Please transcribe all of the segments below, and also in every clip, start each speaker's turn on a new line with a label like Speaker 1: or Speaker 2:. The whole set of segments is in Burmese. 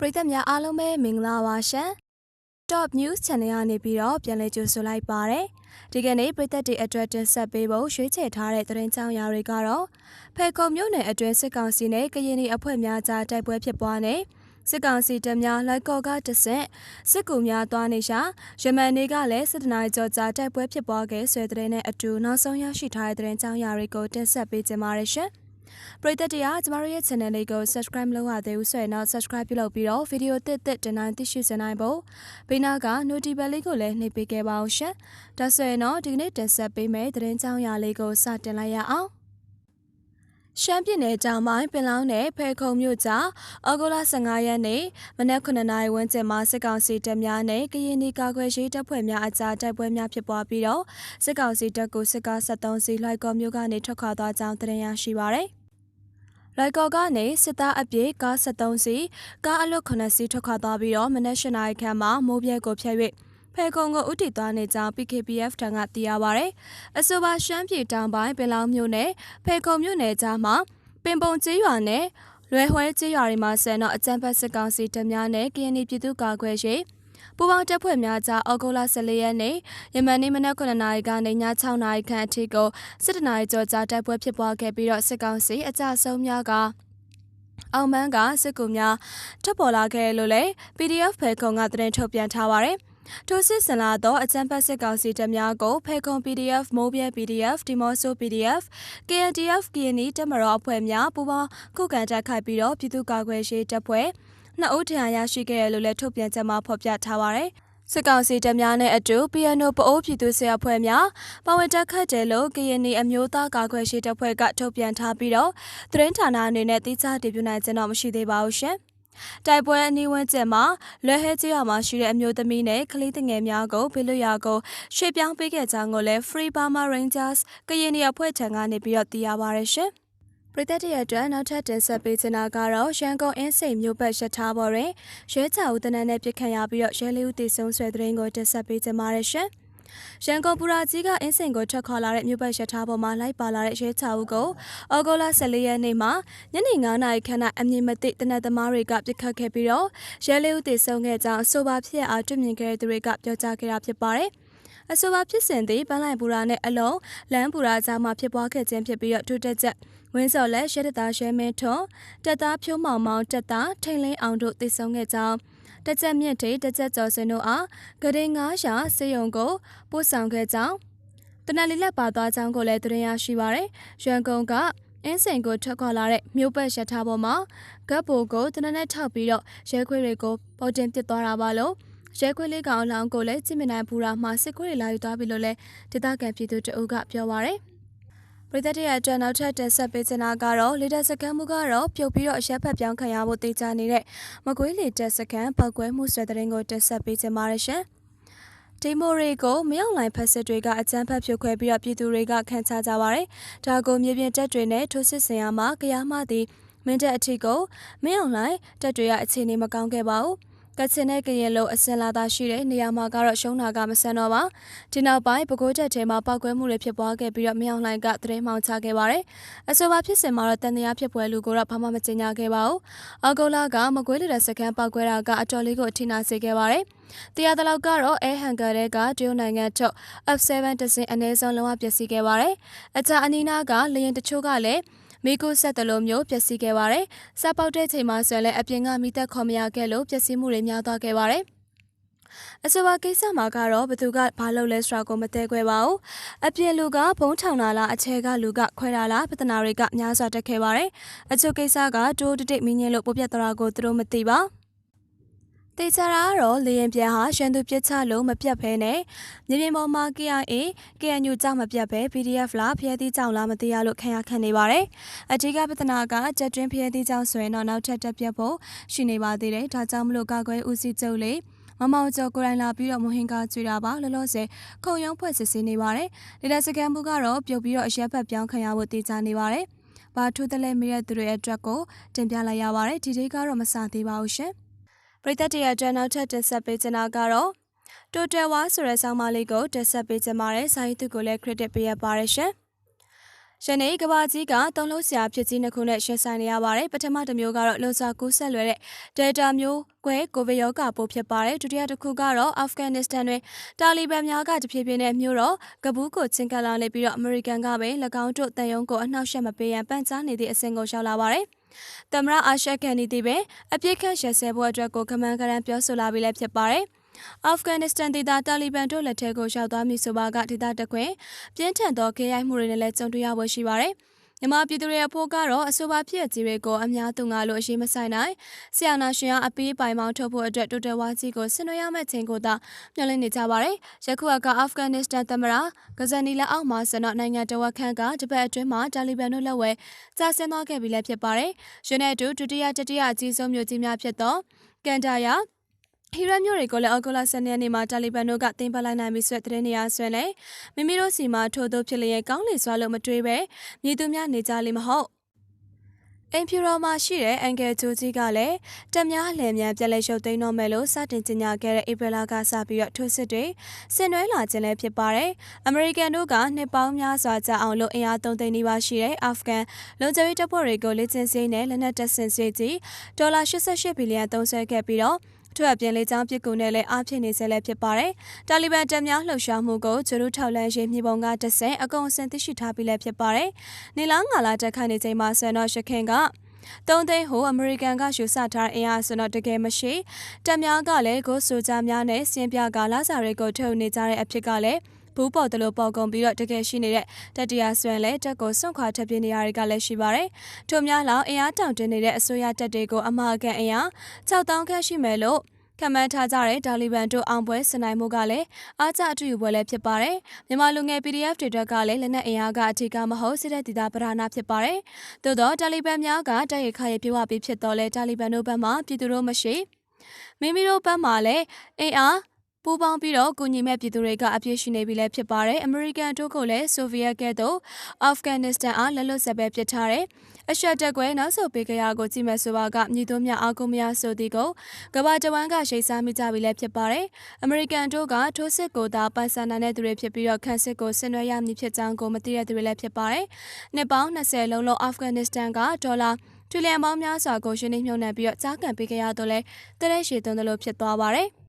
Speaker 1: ရိသတ်များအားလုံးပဲမင်္ဂလာပါရှင် Top News Channel ကနေပြီးတော့ပြန်လည်ကြိုဆိုလိုက်ပါတယ်ဒီကနေ့ပရိသတ်တွေအတွက်တင်ဆက်ပေးဖို့ရွေးချယ်ထားတဲ့သတင်းကြောင်းရာတွေကတော့ဖေကုံမြို့နယ်အတွင်းစစ်ကောင်စီနဲ့ကရင်ပြည်အဖွဲ့များကြားတိုက်ပွဲဖြစ်ပွားနေစစ်ကောင်စီတပ်များလိုက်ကော်ကတဆင့်စစ်ကူများသွားနေရှာယမန်နေ့ကလည်းစစ်တနိုင်ကြောကြားတိုက်ပွဲဖြစ်ပွားခဲ့ဆွေတဲ့နဲ့အတူနောက်ဆုံးရရှိထားတဲ့သတင်းကြောင်းရာတွေကိုတင်ဆက်ပေးကြပါရရှင်ပရိသတ်တရားကျမတို့ရဲ့ channel လေးကို subscribe လုပ်ရသေးဘူးဆိုရင်တော့ subscribe ပြုလုပ်ပြီးတော့ video တစ်တင်နိုင်သိရှိစနိုင်ဖို့ဘေးနာက notification လေးကိုလည်းနှိပ်ပေးခဲ့ပါအောင်ရှင်။ဒါဆိုရင်တော့ဒီကနေ့တင်ဆက်ပေးမယ့်သတင်းကြောင်းရာလေးကိုစတင်လိုက်ရအောင်။ရှမ်းပြည်နယ်တောင်ပိုင်းပင်လောင်းနယ်ဖဲခုံမြို့ကြားဩဂုတ်လ15ရက်နေ့မနက်9:00နာရီဝန်းကျင်မှာစစ်ကောင်စီတပ်များနဲ့ကရင်ပြည်ကာကွယ်ရေးတပ်ဖွဲ့များအကြားတိုက်ပွဲများဖြစ်ပွားပြီးတော့စစ်ကောင်စီတပ်ကိုစစ်ကား73စီးလိုက်ကော်မြို့ကနေထွက်ခွာသွားကြောင်းသတင်းရရှိပါရယ်။လိုက်ကော်ကနေစစ်သားအပြည့်ကား73စီးကားအလွတ်9စီးထွက်ခွာသွားပြီးတော့မနက်8:00နာရီခန့်မှာမိုးပြဲကိုဖျက်၍ဖဲခုံကိုဥတီသွားနေကြောင်း PKPF ထံကသိရပါရယ်။အဆိုပါရှမ်းပြည်တောင်ပိုင်းပင်လောင်းမြို့နယ်ဖဲခုံမြို့နယ်ကြားမှာပင်ပုံကျေးရွာနဲ့လွယ်ဟွဲကျေးရွာတွေမှာဆန်တော့အကြမ်းဖက်စစ်ကောင်စီတပ်များနဲ့ကရင်ပြည်သူ့ကာကွယ်ရေးပူပေါင်းတပ်ဖွဲ့များကြားဩဂုတ်လ14ရက်နေ့ယမန်နေ့မနက်9:00နာရီကနေည6:00နာရီခန့်အထိကိုစစ်တနိုင်ကြောကြားတိုက်ပွဲဖြစ်ပွားခဲ့ပြီးတော့စစ်ကောင်စီအကြဆုံးများကအောင်မန်းကစစ်ကူများထွက်ပေါ်လာခဲ့လို့လေ PDF ဖဲခုံကသတင်းထုတ်ပြန်ထားပါတယ်ထိုစစ်ဆင်လာသောအကြမ်းဖက်စစ်ကောင်စီတပ်များကိုဖဲခုံ PDF မိုးပြဲ PDF ဒီမော့ဆို PDF KNDF ကရင်နီတပ်မတော်အဖွဲ့များပူးပေါင်းခုခံတိုက်ခိုက်ပြီးတော့ပြည်သူ့ကာကွယ်ရေးတပ်ဖွဲ့2ဦးထံရရှိခဲ့ရလို့လည်းထုတ်ပြန်ချက်မှာဖော်ပြထားပါတယ်စစ်ကောင်စီတပ်များနဲ့အတူ PNO ပအိုးပြည်သူ့စစ်အဖွဲ့များပါဝင်တိုက်ခိုက်တယ်လို့ကရင်နီအမျိုးသားကာကွယ်ရေးတပ်ဖွဲ့ကထုတ်ပြန်ထားပြီးတော့သတင်းဌာနအနေနဲ့တိကျတည်ပြုနိုင်ခြင်းတော့မရှိသေးပါဘူးရှင်။တိုက်ပွဲအနီးဝန်းကျင်မှာလွယ်ဟဲကျေးရွာမှာရှိတဲ့အမျိုးသမီးနဲ့ကလေးငယ်များကိုဘေးလွတ်ရာကိုရွှေ့ပြောင်းပေးခဲ့ကြောင်းကိုလည်း Free Burma Rangers ကရင်နီအဖွဲ့ထံကနေပြီးတော့သိရပါရရှင်။ပရိသတ်ရဲ့အတွက်နောက်ထပ်တင်ဆက်ပေးချင်တာကတော့ရန်ကုန်အင်းစိန်မြို့ပတ်ရထားပေါ်တွင်ရဲချဦးတနန်းနဲ့ပြစ်ခတ်ရပြီးတော့ရဲလေးဦးတည်ဆုံဆွဲသတင်းကိုတင်ဆက်ပေးချင်ပါတယ်ရှင်။ရန်ကုန်ပူရာကြီးကအင်းစိန်ကိုထွက်ခွာလာတဲ့မြို့ပတ်ရထားပေါ်မှာလိုက်ပါလာတဲ့ရဲချဦးကိုဩဂုတ်လ14ရက်နေ့မှာညနေ9:00နာရီခန့်အမြင့်မသိတနက်သမားတွေကပြစ်ခတ်ခဲ့ပြီးတော့ရဲလေးဦးတည်ဆုံခဲ့ကြောင်းအဆိုပါဖြစ်အားတွေ့မြင်ခဲ့တဲ့သူတွေကပြောကြားခဲ့တာဖြစ်ပါတယ်။အဆိုပါဖြစ်စဉ်သည်ပန်းလိုက်ပူရာနဲ့အလုံးလမ်းပူရာကြားမှာဖြစ်ပွားခဲ့ခြင်းဖြစ်ပြီးတော့ထိုတက်ချက်ဝင်းစော်လက်ရဲတပ်သားရဲမင်းထွန်းတပ်သားဖြိုးမောင်မောင်တပ်သားထိန်လင်းအောင်တို့တည်ဆုံခဲ့ကြောင်းတက်ချက်မြင့်ထိတက်ချက်ကျော်စင်တို့အားဂဒိန်9ရာစေယုံကိုပို့ဆောင်ခဲ့ကြောင်းတနက်လေးလက်ပါသွားကြောင်းကိုလည်းသတင်းရရှိပါရယ်ရန်ကုန်ကအင်းစိန်ကိုထွက်ခွာလာတဲ့မြို့ပတ်ရထားပေါ်မှာဂတ်ဘိုကိုတနက်နဲ့ထောက်ပြီးတော့ရဲခွေတွေကိုပေါ်တင်ပစ်သွားတာပါလို့ရဲခွေလေးကောင်အလောင်းကိုလည်းကြည့်မြင်နိုင်ပူရာမှာစစ်ခွေတွေလာယူသွားပြီလို့လည်းဒေသခံပြည်သူတအုပ်ကပြောပါရယ်ပရိသတ်ရဲ့အတွက်နောက်ထပ်တင်ဆက်ပေးချင်တာကတော့လေတပ်စခန်းမှုကတော့ပြုတ်ပြီးတော့အရက်ဖက်ပြောင်းခံရဖို့တေချာနေတဲ့မကွေးလေတပ်စခန်းပောက်ကွဲမှုဆွဲတဲ့ရင်ကိုတင်ဆက်ပေးချင်ပါတယ်ရှင်။ဒီမိုရီကိုမရောက်လိုက်ဖက်စစ်တွေကအကြမ်းဖက်ဖြိုခွဲပြီးတော့ပြည်သူတွေကခံချကြပါရယ်။ဒါကိုမြေပြင်တပ်တွေနဲ့ထိုးစစ်ဆင်ရမှာကြရမှသည်မင်းတပ်အထီကိုမရောက်လိုက်တပ်တွေကအခြေအနေမကောင်းခဲ့ပါဘူး။ကချင်နဲ့ကရင်လိုအစင်လာသာရှိတဲ့နေရာမှာကတော့ရှုံးတာကမဆန်တော့ပါဒီနောက်ပိုင်းပဲခူးတက်ထဲမှာပောက်ကွဲမှုတွေဖြစ်ပွားခဲ့ပြီးတော့မြောင်လိုင်းကသတင်းမှောင်ချခဲ့ပါတယ်အဆိုပါဖြစ်စဉ်မှာတော့တန်တရားဖြစ်ပွဲလူကိုတော့ဘာမှမကြေညာခဲ့ပါဘူးအောက်ဂိုလာကမကွေးလက်စခန်းပောက်ကွဲတာကအတော်လေးကိုအထိနာစေခဲ့ပါတယ်တရားတလောက်ကတော့အဲဟန်ကာတဲ့ကတရုတ်နိုင်ငံထုတ် F7 တစင်အနည်းဆုံးလုံးဝပျက်စီးခဲ့ပါတယ်အကြအနီးနာကလေရင်တချို့ကလည်းမိကိုဆက်တလုံးမျိုးပျက်စီးခဲ့ပါတယ်။စပေါက်တဲ့ချိန်မှာဆိုရင်လည်းအပြင်ကမိသက်ခေါ်မရခဲ့လို့ပျက်စီးမှုတွေများသွားခဲ့ပါတယ်။အဆိုပါကိစ္စမှာကတော့ဘသူကဘာလုပ်လဲဆိုတာကိုမသိခွဲပါဘူး။အပြင်လူကဘုံထောင်လာလားအခြေကလူကခွဲတာလားပဒနာတွေကများစွာတက်ခဲ့ပါတယ်။အချို့ကိစ္စကတိုးတိတ်မင်းရင်လို့ပိုပြတ်သွားတာကိုသူတို့မသိပါ။တေချာရာကတော့လေရင်ပြန်ဟာရှန်သူပြစ်ချလို့မပြတ်ဖဲနဲ့မြေပြင်ပေါ်မှာ KIA KNU ကြောင့်မပြတ်ဖဲ PDF လားဖျဲသီးကြောင့်လားမသိရလို့ခံရခန့်နေပါတယ်အထူးကပဒနာကကြက်တွင်းဖျဲသီးကြောင့်ဆိုရင်တော့နောက်ထပ်တက်ပြတ်ဖို့ရှိနေပါသေးတယ်ဒါကြောင့်မလို့ကာကွယ်ဦးစီးချုပ်လေးမမောင်ကျော်ကိုရိုင်းလာပြီးတော့မဟင်ကာကျွေတာပါလောလောဆယ်ခုံရုံးဖွဲ့စစ်ဆေးနေပါတယ်ဒေတာစကန်မှုကတော့ပြုတ်ပြီးတော့အရက်ဖက်ပြောင်းခံရဖို့တေချာနေပါတယ်ဘာထူးတလဲမိတဲ့သူတွေအတွက်ကိုတင်ပြလိုက်ရပါတယ်ဒီနေ့ကတော့မစသေးပါဘူးရှင်ပရိသတ်ရဲ့အတွက်နောက်ထပ်တင်ဆက်ပေးချင်တာကတော့တိုတယ်ဝါဆိုတဲ့ဆောင်းပါးလေးကိုတင်ဆက်ပေးချင်ပါတယ်စာရေးသူကိုလည်း credit ပေးရပါတယ်ရှင် ရှနေကဘာကြီးကတုံးလုံးဆရာဖြစ်ကြီးနှစ်ခုနဲ့ရှင်းဆိုင်နေရပါတယ်ပထမတစ်မျိုးကတော့လုံစာကူးဆက်လွယ်တဲ့ Delta မျိုးကွဲကိုဗစ်ရောဂါပိုးဖြစ်ပါတယ်ဒုတိယတစ်ခုကတော့အာဖဂန်နစ္စတန်တွင်တာလီဘန်များကတဖြည်းဖြည်းနဲ့မြို့တော်ကဘူးကိုချင်းကပ်လာနေပြီးတော့အမေရိကန်ကပဲ၎င်းတို့တန်ယုံကိုအနှောက်အယှက်မပေးရန်ပန်ကြားနေသည့်အဆင့်ကိုရောက်လာပါတယ်သမ္မတအာရှကန်နီတီပင်အပြစ်ခတ်ရှယ်ဆဲဖို့အတွက်ကိုကမန်းကရန်ပြောဆိုလာပြီးလည်းဖြစ်ပါတယ်အာဖဂန်နစ္စတန်ဒေသတာလီဘန်တို့လက်ထက်ကိုရောက်သွားမည်ဆိုပါကဒေသတခွင်ပြင်းထန်သောခေရိုက်မှုတွေနဲ့လည်းကြုံတွေ့ရဖို့ရှိပါတယ်။မြန်မာပြည်သူတွေအဖို့ကတော့အဆိုပါဖြစ်အကြီးတွေကိုအများသူငါလို့အရေးမဆိုင်နိုင်ဆရာနာရှင်အပီးပိုင်မောင်းထုတ်ဖို့အတွက်တိုတယ်ဝါကြီးကိုဆင်နွှဲရမယ့်ချိန်ကိုသာမျှော်လင့်နေကြပါတယ်။ယခုကအာဖဂန်နစ္စတန်သမ္မတဂဇနီလက်အောက်မှာဆနော်နိုင်ငံတော်ခန့်ကတပတ်အတွင်းမှာတာလီဘန်တို့လက်ဝဲကြာဆင်းသွားခဲ့ပြီလည်းဖြစ်ပါတယ်။ရင်းနဲ့အတူဒုတိယတတိယအကြီးဆုံးမြို့ကြီးများဖြစ်သောကန်ဒါယာဟီရမျိုးတွေကိုလည်းအော်ဂိုလာဆန်နီယနေမှာတာလီဘန်တို့ကတင်ပလိုက်နိုင်ပြီဆိုတဲ့နေရာဆွဲလေမိမိတို့စီမှာထိုးသို့ဖြစ်လျက်ကောင်းလေစွာလို့မတွေးပဲမြေသူများနေကြလိမ့်မဟုတ်အင်ဖြူရောမှာရှိတဲ့အန်ဂယ်ဂျိုကြီးကလည်းတက်များလည်မြန်ပြက်လက်ရုပ်သိမ်းတော့မယ်လို့စတင်ကြေညာခဲ့တဲ့ဧပြီလကစပြီးတော့ထိုးစစ်တွေဆင်နွှဲလာခြင်းလည်းဖြစ်ပါတယ်။အမေရိကန်တို့ကနှစ်ပေါင်းများစွာကြာအောင်လို့အင်အား3သိန်းနီးပါးရှိတဲ့အာဖဂန်လုံခြုံရေးတပ်ဖွဲ့တွေကိုလက်ကျန်စိမ်းနဲ့လက်နက်တပ်ဆင်စေကြီးဒေါ်လာ88ဘီလီယံသုံးစွဲခဲ့ပြီးတော့ထွက်အပြင်လေးချောင်းပစ်ကူနဲ့လည်းအားဖြစ်နေစေလည်းဖြစ်ပါတယ်။တာလီဘန်တပ်များလှုပ်ရှားမှုကိုဂျေရုထောက်လန်ရေးမြေပုံကတဆင့်အကုန်အစင်သိရှိထားပြီးလည်းဖြစ်ပါတယ်။နေလားငါလာတက်ခိုင်နေချိန်မှာဆန်တော့ရှခင်က3သိန်းဟိုအမေရိကန်ကရှုစထားတဲ့အင်အားဆိုတော့တကယ်မရှိတပ်များကလည်းကိုဆိုကြများနဲ့စင်ပြကလာစာတွေကိုထုတ်နေကြတဲ့အဖြစ်ကလည်းဘူးပေါ်တယ်လို့ပေါ်ကုန်ပြီးတော့တကယ်ရှိနေတဲ့တတိယဆွမ်းလဲတက်ကိုစွန့်ခွာထပ်ပြနေရတွေကလည်းရှိပါတယ်။ထို့များလောက်အင်အားတောင်တင်နေတဲ့အစိုးရတပ်တွေကိုအမှားကန်အင်အား6000ခန့်ရှိမယ်လို့ခမန်းထားကြတဲ့တာလီဘန်တို့အောင်ပွဲစနိုင်မှုကလည်းအားကျအတူယူပွဲလည်းဖြစ်ပါတယ်။မြန်မာလူငယ် PDF တွေအတွက်ကလည်းလက်နက်အင်အားကအထူးကမဟုတ်စစ်တဲ့ဒေသပဓာနာဖြစ်ပါတယ်။သို့သောတာလီဘန်များကတိုက်ရိုက်ခရပြေဝပြီးဖြစ်တော့လဲတာလီဘန်တို့ဘက်မှပြည်သူတို့မရှိမိမိတို့ဘက်မှလည်းအင်အားပူပေါင်းပြီးတော့ကူညီမဲ့ပြည်သူတွေကအပြည့်ရှိနေပြီလည်းဖြစ်ပါတယ်။အမေရိကန်တို့ကလည်းဆိုဗီယက်ကဲ့သို့အာဖဂန်နစ္စတန်အားလက်လွတ်ဆက်ပဲပစ်ထားတဲ့အရှက်တက်ကွဲနောက်ဆုတ်ပေးကြရကိုကြည့်မဲ့ဆိုပါကမြည်သူမြအားကိုမရဆိုသည်ကိုကဘာတဝမ်းကရှိစားမိကြပြီလည်းဖြစ်ပါတယ်။အမေရိကန်တို့ကထိုးစစ်ကိုသာပိုင်ဆိုင်နိုင်တဲ့သူတွေဖြစ်ပြီးတော့ခန့်စစ်ကိုဆင်နွှဲရမည်ဖြစ်ကြောင်းကိုမသိတဲ့သူတွေလည်းဖြစ်ပါတယ်။နှစ်ပေါင်း20လုံးလုံးအာဖဂန်နစ္စတန်ကဒေါ်လာထရီလီယံပေါင်းများစွာကိုရှင်းနေမြုံနှံပြီးတော့ကြားကန်ပေးကြရတော့လဲတရက်ရှည်သွန်းတယ်လို့ဖြစ်သွားပါတယ်။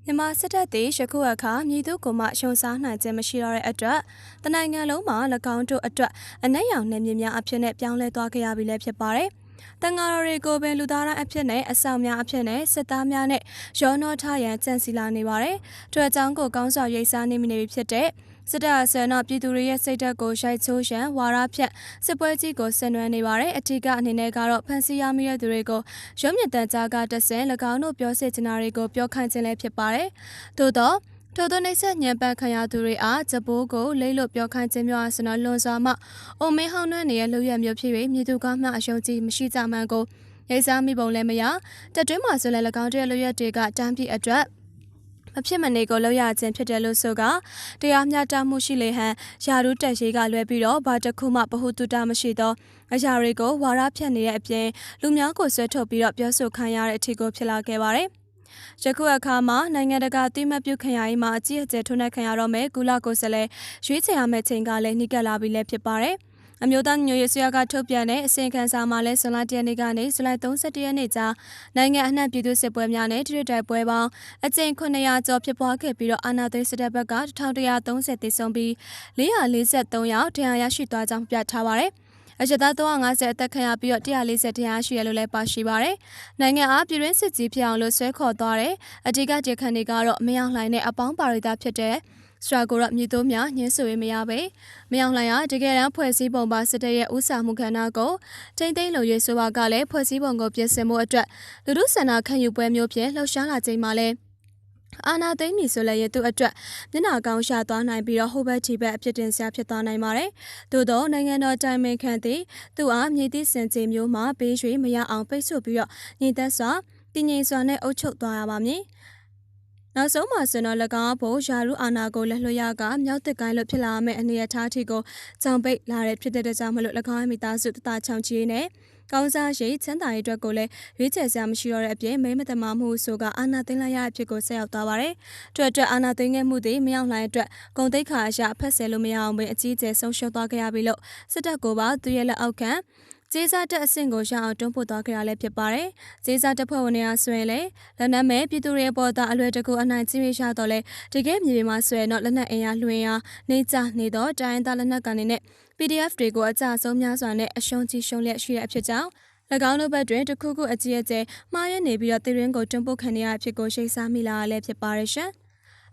Speaker 1: မြန်မာစစ်တပ်သည်ယခုအခါမြည်သူကိုမှရှုံစားနိုင်ခြင်းမရှိတော့တဲ့အတွက်တနိုင်ငံလုံးမှာ၎င်းတို့အတွက်အနက်ရောင်နယ်မြေများအဖြစ်နဲ့ပြောင်းလဲသွားခဲ့ရပြီလည်းဖြစ်ပါတယ်။တန်ဃာတော်တွေကိုပင်လူသားတိုင်းအဖြစ်နဲ့အဆောင်များအဖြစ်နဲ့စစ်သားများနဲ့ရောနှောထားရန်ကြံစီလာနေပါတယ်။ထို့အကြောင်းကိုကောင်းစွာရိပ်စားနေမိနေပြီဖြစ်တဲ့စစ်တပ်ဆန်တော့ပြည်သူတွေရဲ့စိတ်ဓာတ်ကိုရိုက်ချိုးရန်ဝါရဖြတ်စစ်ပွဲကြီးကိုဆင်နွှဲနေပါတယ်အထူးကအနေနဲ့ကတော့ဖန်စီရမိတဲ့သူတွေကိုရုံးမြင့်တန်ကြားကတဆင်၎င်းတို့ပြောစေချင်တာတွေကိုပြောခိုင်းခြင်းလည်းဖြစ်ပါတယ်သို့တော့ထို့သောနေဆက်ညံပန်းခံရသူတွေအားဂျပိုးကိုလိမ့်လို့ပြောခိုင်းခြင်းမျိုးအစနော်လွန်စွာမှအိုမင်းဟောင်းနှံ့နေတဲ့လူရမျိုးဖြစ်၍မြေသူကမှအယုံကြည်မရှိကြမှန်းကိုရိပ်စားမိပုံလည်းမရတက်တွင်းမှာဆိုလည်း၎င်းတို့ရဲ့လူရတွေကတန်းပြည့်အတွက်အဖြစ်မနေကိုလောက်ရခြင်းဖြစ်တယ်လို့ဆိုကတရားမျှတမှုရှိလေဟန်ယာရုတက်ရှိကလွဲပြီးတော့ဘာတစ်ခုမှဗဟုသုတမရှိသောအရာတွေကိုဝါရဖြတ်နေတဲ့အပြင်လူများကိုဆွဲထုတ်ပြီးတော့ပြောဆိုခံရတဲ့အထီကိုဖြစ်လာခဲ့ပါတယ်။ယခုအခါမှာနိုင်ငံတကာတိမှတ်ပြုခံရရေးမှာအကြီးအကျယ်ထုံးနှက်ခံရတော့မယ်ကုလကိုယ်စားလှယ်ရွေးချယ်ရမယ့်ချိန်ကလည်းနှိကပ်လာပြီးလည်းဖြစ်ပါတယ်။အမျိုးသားညွှန်ရေးဆွေးကထုတ်ပြန်တဲ့အစီရင်ခံစာမှာလည်းဇွန်လ1ရက်နေ့ကနေဇူလိုင်31ရက်နေ့ကြားနိုင်ငံအနှံ့ပြည်သူစစ်ပွဲများနဲ့ထိတိုက်ပွဲပေါင်းအကြိမ်900ကျော်ဖြစ်ပွားခဲ့ပြီးတော့အာဏာသိမ်းစစ်တပ်ဘက်က1130သေဆုံးပြီး443ယောက်ဒဏ်ရာရရှိသွားကြောင်းပြထားပါတယ်။အချက်သား350အသက်ခံရပြီးတော့140တရားရှိရလို့လည်းပါရှိပါတယ်။နိုင်ငံအားပြည်တွင်းစစ်ကြီးဖြစ်အောင်လို့ဆွဲခေါ်သွားတဲ့အဓိကကြေခံတွေကတော့မယောင်လှိုင်နဲ့အပေါင်းပါရိသဖြစ်တဲ့စရာကိုရမြေတိုးများညှင်းဆိုရေးမရပဲမယောင်လှိုင်ဟာတကယ်တမ်းဖွဲ့စည်းပုံပါစစ်တပ်ရဲ့ဥစားမှုခန္ဓာကိုထိမ့်သိမ်းလို့ရေးဆိုပါကလည်းဖွဲ့စည်းပုံကိုပြင်ဆင်မှုအတွက်လူထုဆန္ဒခံယူပွဲမျိုးဖြင့်လှုပ်ရှားလာချိန်မှာလဲအာနာသိမ့်မီဆိုလည်းရသူအတွက်မျက်နှာကောင်းရှာသွားနိုင်ပြီးတော့ဟိုဘက်ထိဘက်အဖြစ်တင်စရာဖြစ်သွားနိုင်ပါတယ်။သို့သောနိုင်ငံတော်တိုင်ပင်ခံသည်သူအားမြေသည့်စင်ကြေမျိုးမှာပေးရွှေမရအောင်ပိတ်ဆို့ပြီးတော့ညီသက်စွာတည်ငြိမ်စွာနဲ့အုပ်ချုပ်သွားရပါမည်။ နောက်ဆုံးမှာဆိုတော့၎င်းအဖို့ယာရုအာနာကိုလက်လွှတ်ရကမြောက်တစ်ကိုင်းလို့ဖြစ်လာမယ့်အနေအထားအထိကိုကြောင်ပိတ်လာတဲ့ဖြစ်တဲ့အတွက်ကြောင့်မလို့၎င်းရဲ့မိသားစုတသားချောင်ကြီးနဲ့ကောင်းစားရှိချမ်းသာရေးအတွက်ကိုလည်းရွေးချယ်စရာမရှိတော့တဲ့အပြင်မဲမတမာမှုဆိုကအာနာသိမ်းလိုက်ရတဲ့အဖြစ်ကိုဆက်ရောက်သွားပါတယ်။အတွက်အာနာသိမ်းခဲ့မှုတွေမရောက်နိုင်အတွက်ဂုံတိတ်ခါအရာဖက်ဆယ်လို့မရအောင်ပဲအကြီးအကျယ်ဆုံးရှုံးသွားခဲ့ရပြီလို့စစ်တပ်ကပါသူရဲ့လက်အောက်ခံကျေးစားတက်အဆင့်ကိုရအောင်တွန်းပို့သွားကြရလဲဖြစ်ပါတယ်။ကျေးစားတက်ဖွဲ့ဝင်တွေကဆိုရင်လည်းလက်နက်မဲ့ပြည်သူတွေပေါ်သားအလွယ်တကူအနိုင်ကျင့်ရတော့လဲတကယ်မြေပြင်မှာဆွဲတော့လက်နက်အင်အားလွှင့်အားနေကြနေတော့တိုင်းသားလက်နက်ကနေနဲ့ PDF တွေကိုအကြဆုံးများစွာနဲ့အရှုံးကြီးရှုံးလျက်ရှိတဲ့အဖြစ်ကြောင့်၎င်းတို့ဘက်တွင်တခုခုအကြီးအကျယ်မှားရနေပြီးတော့တည်ရင်းကိုတွန်းပို့ခံရတဲ့အဖြစ်ကိုရှိစားမိလာရလဲဖြစ်ပါရဲ့ရှင်။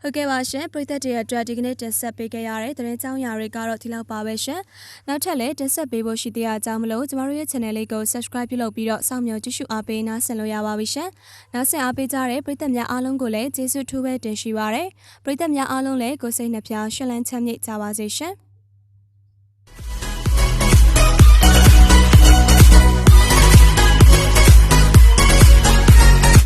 Speaker 1: ဟုတ်ကဲ့ပါရှင်ပရိသတ်တွေအတွက်ဒီကနေ့တင်ဆက်ပေးခဲ့ရတဲ့သတင်းကြောင်းရာတွေကတော့ဒီလောက်ပါပဲရှင်နောက်ထပ်လည်းတင်ဆက်ပေးဖို့ရှိသေးတဲ့အကြောင်းမလို့ကျမတို့ရဲ့ channel လေးကို subscribe ပြုလုပ်ပြီးတော့စောင့်မျှော်ကြည့်ရှုအားပေးနားဆင်လို့ရပါပြီရှင်နောက်ဆက်အားပေးကြတဲ့ပရိသတ်များအားလုံးကိုလည်းကျေးဇူးထူးပဲတင်ရှိပါရစေပရိသတ်များအားလုံးလည်းကိုယ်စိတ်နှပြရှင်လန်းချမ်းမြေ့ကြပါစေရှင်